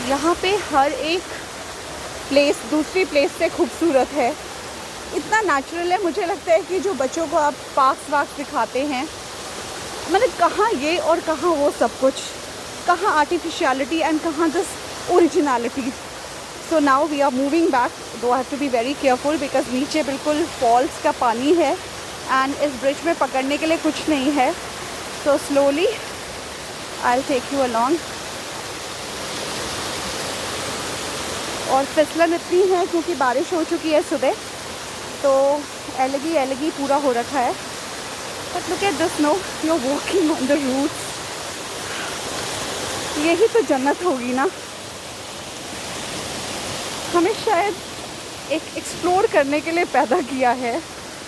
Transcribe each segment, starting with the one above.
यहाँ पे हर एक प्लेस दूसरी प्लेस से खूबसूरत है, इतना नेचुरल है। मुझे लगता है कि जो बच्चों को आप पार्क्स वार्क्स दिखाते हैं, मतलब कहाँ ये और कहाँ वो सब कुछ, कहाँ आर्टिफिशियलिटी एंड कहाँ this originality. So now we are moving back, though have to be very careful because नीचे बिल्कुल फॉल्स का पानी है एंड इस ब्रिज में पकड़ने के लिए कुछ नहीं है। So slowly I will take you along. और फिसलन इतनी है क्योंकि बारिश हो चुकी है सुबह, तो एलगी पूरा हो रखा है। But look at this, no you are walking on the roots. यही तो जन्नत होगी ना। हमें शायद एक एक्सप्लोर करने के लिए पैदा किया है,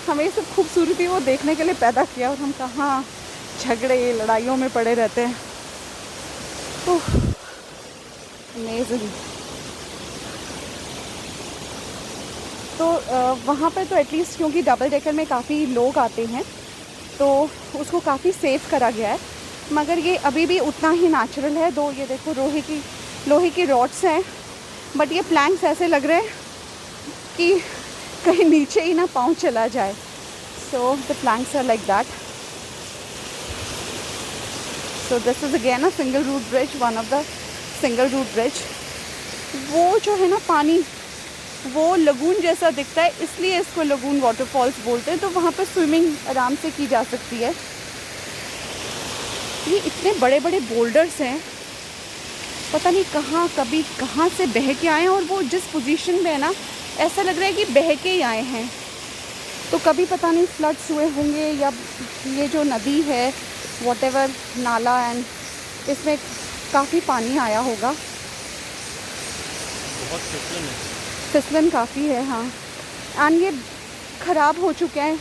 हमें सब खूबसूरती वो देखने के लिए पैदा किया, और हम कहाँ झगड़े लड़ाइयों में पड़े रहते हैं। अमेजिंग। तो वहाँ पर तो एटलीस्ट क्योंकि डबल डेकर में काफ़ी लोग आते हैं तो उसको काफ़ी सेफ करा गया है, मगर ये अभी भी उतना ही नेचुरल है। दो ये देखो लोहे की रॉड्स हैं, बट ये प्लैंक्स ऐसे लग रहे हैं कि कहीं नीचे ही ना पाँव चला जाए। So the planks are like that. So this is again a single root bridge, one of the single root bridge. वो जो है ना पानी, वो लगून जैसा दिखता है, इसलिए इसको लगून वाटरफॉल्स बोलते हैं। तो वहाँ पर स्विमिंग आराम से की जा सकती है। ये इतने बड़े बड़े बोल्डर्स हैं, पता नहीं कहाँ से बह के आए हैं, और वो जिस पोजीशन में है ना, ऐसा लग रहा है कि बह के ही आए हैं। तो कभी पता नहीं फ्लड्स हुए होंगे, या ये जो नदी है वॉटेवर नाला, एंड इसमें काफ़ी पानी आया होगा। बहुत फिसलन काफ़ी है, हाँ। एंड ये ख़राब हो चुके हैं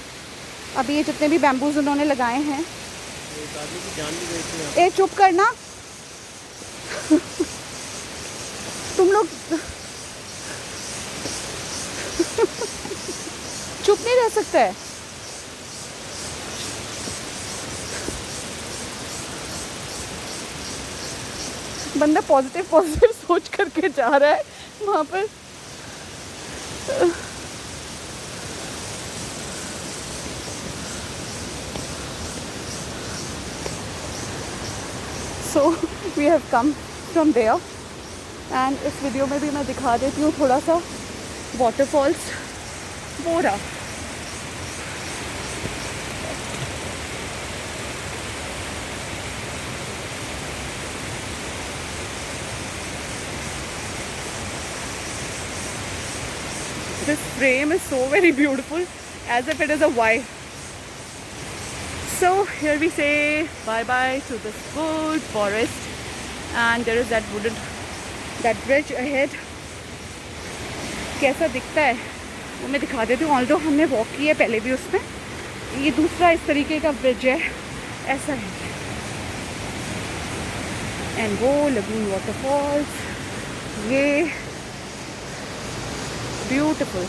अभी, ये जितने भी बैम्बूज उन्होंने लगाए हैं। एक आदमी की जान भी गई थी। ए चुप करना तुम लोग चुप नहीं रह सकता है। बंदा पॉजिटिव सोच करके जा रहा है वहाँ पर। So we have come from there, and इस वीडियो में भी मैं दिखा देती हूँ थोड़ा सा वाटरफॉल्स। वो रहा, this frame is so very beautiful, as if it is a Y. So here we say bye bye to this wood forest, and there is that bridge ahead. कैसा दिखता है वो मैं दिखा देती हूँ। ऑल्दो हमने वॉक की है पहले भी उसमें। ये दूसरा इस तरीके का ब्रिज है, ऐसा है। एंड वो लगून वाटरफॉल्स, ये ब्यूटीफुल।